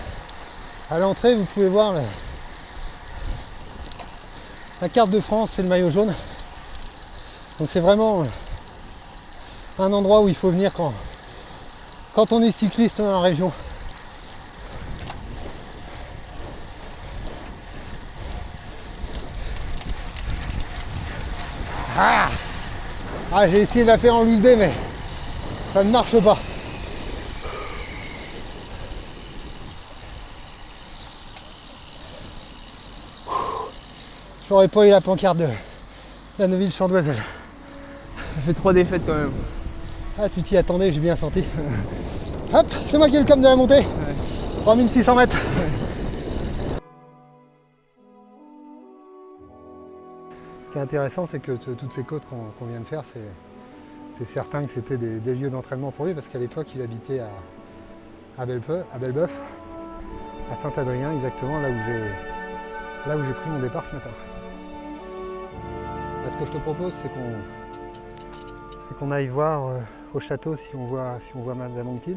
à l'entrée, vous pouvez voir la carte de France et le maillot jaune. Donc c'est vraiment un endroit où il faut venir quand on est cycliste dans la région. Ah, j'ai essayé de la faire en loose day, mais ça ne marche pas. J'aurais pas eu la pancarte de la Neuville-Chandoiselle. Ça fait 3 défaites quand même. Ah, tu t'y attendais, j'ai bien senti. Hop, c'est moi qui ai le com de la montée. Ouais. 3600 mètres. Ce qui est intéressant, c'est que toutes ces côtes qu'on vient de faire, c'est certain que c'était des lieux d'entraînement pour lui, parce qu'à l'époque, il habitait à Belbeuf, à Saint-Adrien, exactement, là où j'ai pris mon départ ce matin. Là, ce que je te propose, c'est qu'on aille voir au château si on voit Madame Anctil.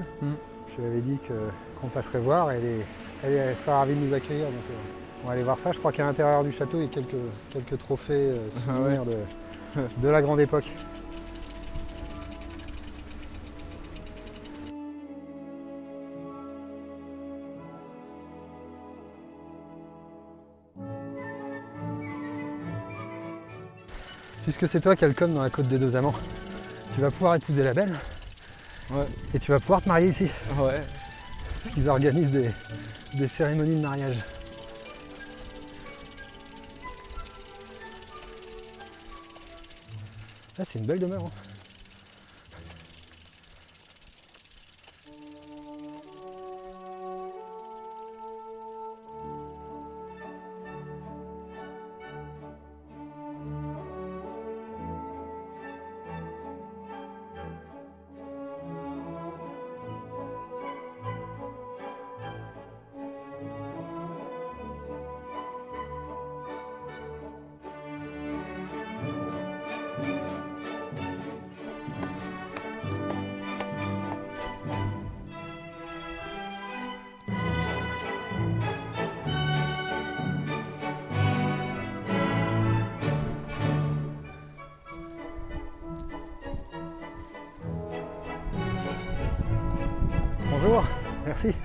Je lui avais dit qu'on passerait voir, elle sera ravie de nous accueillir. Donc, on va aller voir ça. Je crois qu'à l'intérieur du château, il y a quelques trophées souvenirs de la grande époque. Puisque c'est toi qui as le com dans la Côte des Deux Amants, tu vas pouvoir épouser la belle. Ouais. Et tu vas pouvoir te marier ici. Ouais. Ils organisent des cérémonies de mariage. Là, c'est une belle demeure. Hein. Bonjour, merci.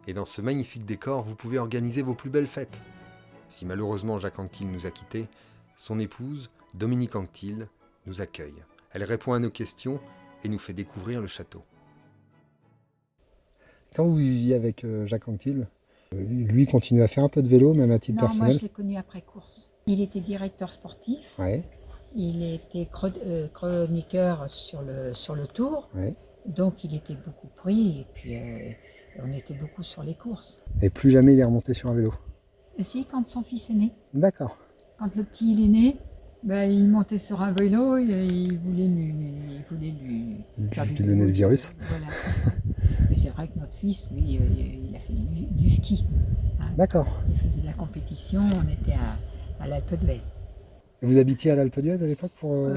Et dans ce magnifique décor, vous pouvez organiser vos plus belles fêtes. Si malheureusement Jacques Anctil nous a quittés, son épouse, Dominique Anctil, nous accueille. Elle répond à nos questions et nous fait découvrir le château. Quand vous viviez avec Jacques Anctil, lui continue à faire un peu de vélo, même à titre personnel? Non, moi je l'ai connu après course. Il était directeur sportif, Ouais, il était chroniqueur sur le Tour, ouais. donc il était beaucoup pris et puis on était beaucoup sur les courses. Et plus jamais il est remonté sur un vélo? Et si, quand son fils est né, D'accord. quand le petit il est né, Ben, il montait sur un vélo et il voulait lui faire Lui du donner vélo. le virus. Voilà. Mais c'est vrai que notre fils, lui, il a fait du ski. Hein. D'accord. Il faisait de la compétition, on était à l'Alpe d'Huez. Et vous habitiez à l'Alpe d'Huez à l'époque pour...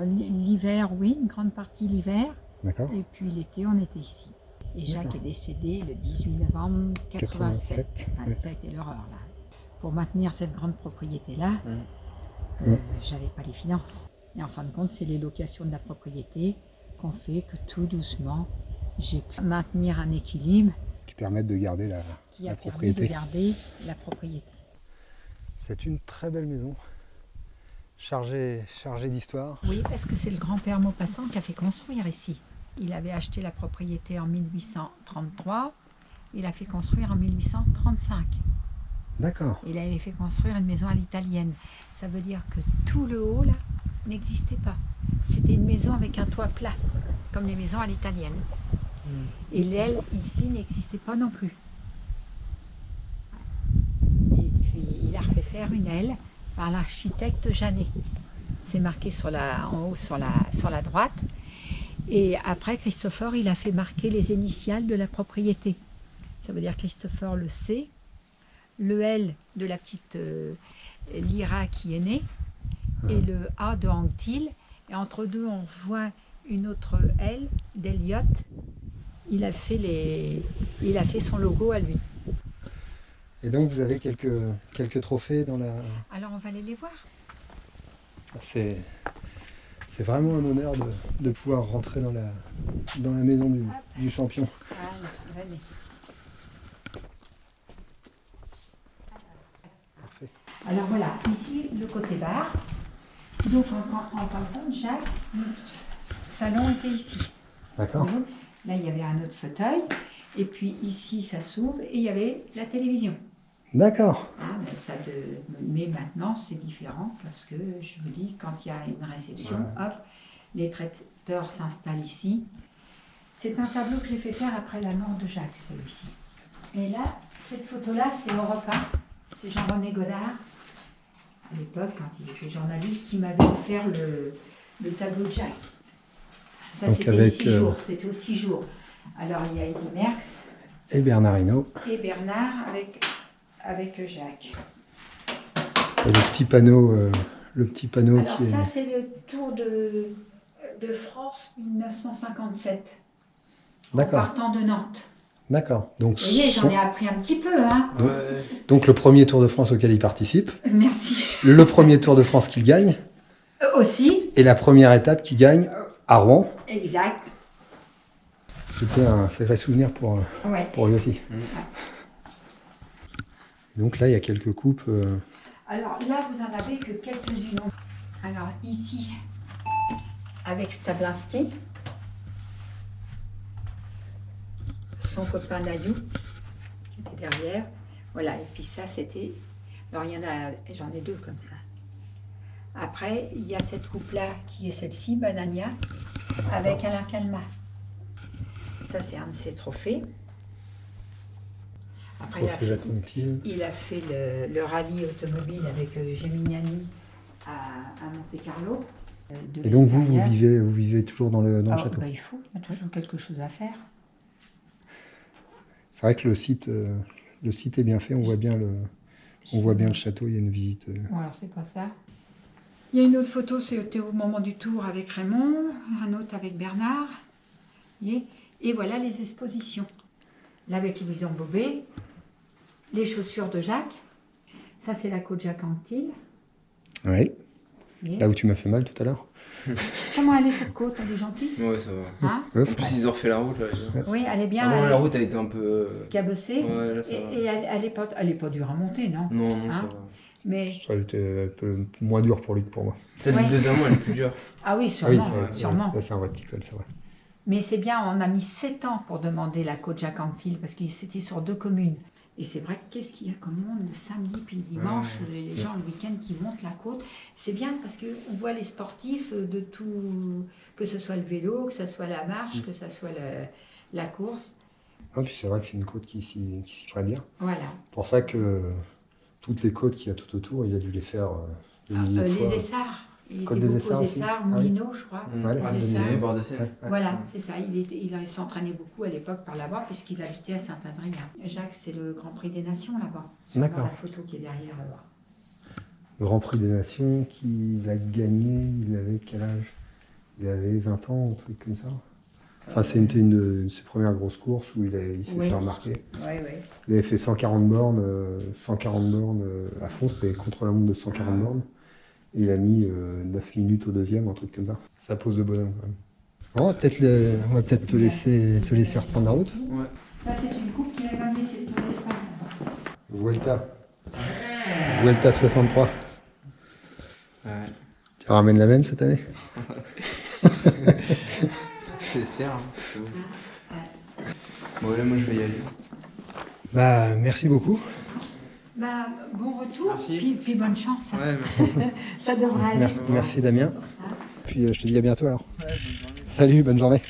L'hiver, oui, une grande partie l'hiver. D'accord. Et puis l'été, on était ici. Et Jacques D'accord. est décédé le 18 novembre 87. 87, Ah, ouais. ça a été l'horreur, là. Pour maintenir cette grande propriété-là, j'avais pas les finances. Et en fin de compte, c'est les locations de la propriété qu'on fait que tout doucement, j'ai pu maintenir un équilibre Qui permettent de garder la qui a permis de propriété. garder la propriété. C'est une très belle maison, chargée d'histoire. Oui, parce que c'est le grand-père Maupassant qui a fait construire ici. Il avait acheté la propriété en 1833, il a fait construire en 1835. D'accord. Il avait fait construire une maison à l'italienne. Ça veut dire que tout le haut, là, n'existait pas. C'était une maison avec un toit plat, comme les maisons à l'italienne. Et l'aile, ici, n'existait pas non plus. Et puis, il a refait faire une aile par l'architecte Janet. C'est marqué en haut sur la droite. Et après, Christopher, il a fait marquer les initiales de la propriété. Ça veut dire Christopher le C, le L de la petite Lyra qui est née, et le A de Anctil. Et entre deux, on voit une autre L d'Eliott. Il a fait son logo à lui. Et donc vous avez quelques trophées dans la... Alors on va aller les voir. C'est vraiment un honneur de pouvoir rentrer dans la maison du champion. Allez. Parfait. Alors voilà, ici le côté bar. Donc en fin de compte, Jacques, notre salon était ici. D'accord. Donc, là, il y avait un autre fauteuil. Et puis ici, ça s'ouvre et il y avait la télévision. D'accord. Hein, mais maintenant, c'est différent parce que je vous dis, quand il y a une réception, hop, les traiteurs s'installent ici. C'est un tableau que j'ai fait faire après la mort de Jacques, celui-ci. Et là, cette photo-là, c'est Europe 1. C'est Jean-René Godard, à l'époque, quand il était journaliste, qui m'avait offert le tableau de Jacques. Ça, Donc c'était avec, 6 jours. C'était aux 6 jours. Alors, il y a Eddy Merckx Et Bernard Hinault. et Bernard avec Jacques. Et le petit panneau Alors qui est... ça, c'est le Tour de France 1957. En D'accord. partant de Nantes. D'accord. Donc, Vous voyez, j'en ai appris un petit peu, hein. donc le premier Tour de France auquel il participe, Merci. le premier Tour de France qu'il gagne, Aussi, et la première étape qu'il gagne à Rouen. exact. C'était un sacré souvenir pour lui aussi. Et donc là, il y a quelques coupes. Alors là, vous en avez que quelques-unes. Alors ici, avec Stablinski, son copain Nayou, qui était derrière. Voilà, et puis ça, c'était... Alors il y en a, j'en ai deux comme ça. Après, il y a cette coupe-là, qui est celle-ci, Banania, avec Alain Calmat. Ça, c'est un de ses trophées. Après, Trophée Jacques Anquetil. il a fait le rallye automobile avec Gemignani à Monte-Carlo. Et donc vous vivez toujours dans le château. Il faut, il y a toujours quelque chose à faire. C'est vrai que le site est bien fait, on voit bien le château, il y a une visite. Bon, alors c'est pas ça. Il y a une autre photo, c'était au moment du tour avec Raymond, un autre avec Bernard. Et voilà les expositions. Là avec Louison Bobet, les chaussures de Jacques. Ça c'est la côte Jacques Anquetil. Oui, voyez. là où tu m'as fait mal tout à l'heure. Comment elle est cette côte? Elle est gentille, Ouais, ça va. hein? Ouais, En plus, ils ont refait la route là. Oui, elle est bien. Avant, elle la est route elle était un peu. cabossée. Ouais, là ça va. Et elle est pas dure à monter, non? Non, Hein? ça va. Mais Ça a été un peu moins dur pour lui que pour moi. Celle Ouais. du deuxième mois, elle est plus dure. ah oui, Ah oui, sûrement, sûrement. ça c'est un vrai petit col, c'est vrai. Mais c'est bien, on a mis 7 ans pour demander la côte Jacques Anquetil parce que c'était sur 2 communes. Et c'est vrai, qu'est-ce qu'il y a comme monde le samedi puis le dimanche, les gens le week-end qui montent la côte. C'est bien parce qu'on voit les sportifs de tout, que ce soit le vélo, que ce soit la marche, que ce soit la course. Ah, puis c'est vrai que c'est une côte qui s'y prête bien. Voilà. C'est pour ça que toutes les côtes qu'il y a tout autour, il a dû les faire des milliers de fois. Les Essarts, Il Côte était des beaucoup aux Essarts aussi. Essarts, Ah oui. Moulineaux, je crois. Ouais, Ah, c'est c'est ça. les bords de Seine. Ouais, ouais. Voilà, c'est ça. Il s'entraînait beaucoup à l'époque par là-bas, puisqu'il habitait à Saint-Adrien. Jacques, c'est le Grand Prix des Nations là-bas. Je vais voir D'accord. la photo qui est derrière là-bas. Le Grand Prix des Nations qu'il a gagné, il avait quel âge? Il avait 20 ans, un truc comme ça. Enfin, c'était une de ses premières grosses courses où il s'est Oui. fait remarquer. Oui, oui. Il avait fait 140 bornes, à fond, c'était contre la montre de 140 bornes. Et il a mis 9 minutes au deuxième, un truc comme ça. Ça pose de bonhomme quand même. On va peut-être te laisser reprendre la route. Ouais. Ça, c'est une coupe qu'il a gagnée, c'est pour l'Espagne. Vuelta 63. Ouais. Tu ramènes la même cette année? J'espère. Bon, là, moi, je vais y aller. Bah, merci beaucoup. Bah, bon retour, Merci. puis bonne chance. Hein. Ouais, merci. Ça devrait aller. Merci Damien. Puis je te dis à bientôt alors. Ouais, bonne journée. Salut, bonne journée.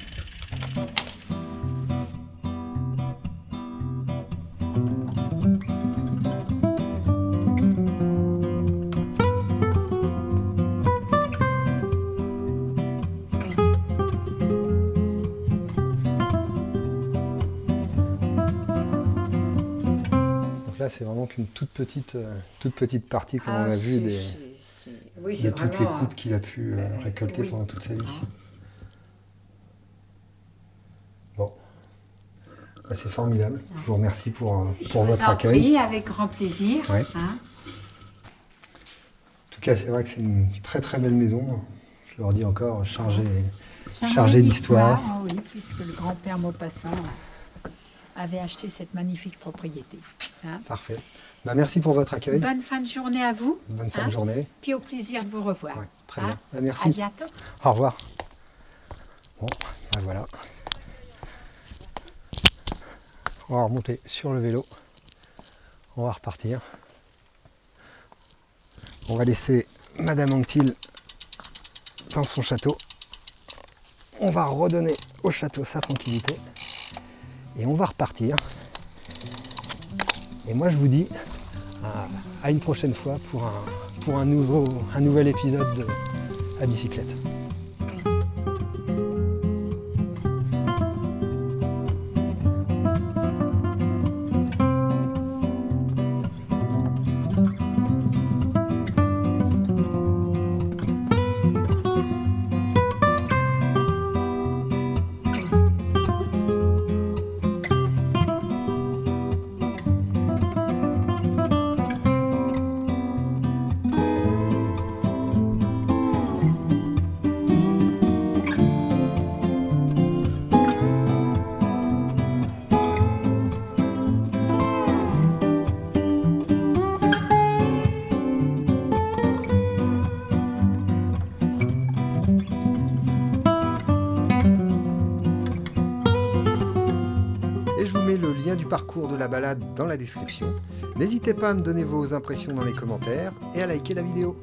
Donc là, c'est vraiment qu'une toute petite partie, comme on a vu, Oui, de c'est toutes les vraiment. coupes qu'il a pu récolter oui. pendant toute sa vie. Bon, Bah, c'est formidable. Je vous remercie pour votre accueil. Oui, avec grand plaisir. Ouais. Hein. En tout cas, c'est vrai que c'est une très très belle maison. Je le redis encore, chargée Chargé d'histoire. Oui, puisque le grand-père Maupassant avait acheté cette magnifique propriété. Hein. Parfait. Bah, merci pour votre accueil. Bonne fin de journée à vous. Bonne fin Hein. de journée. Puis au plaisir de vous revoir. Ouais, très Hein. bien. Bah, À merci. bientôt. Au revoir. Bon, bah voilà. On va remonter sur le vélo. On va repartir. On va laisser Madame Anctil dans son château. On va redonner au château sa tranquillité. Et on va repartir. Et moi je vous dis à une prochaine fois pour un nouvel épisode de À Bicyclette. Et je vous mets le lien du parcours de la balade dans la description. N'hésitez pas à me donner vos impressions dans les commentaires et à liker la vidéo.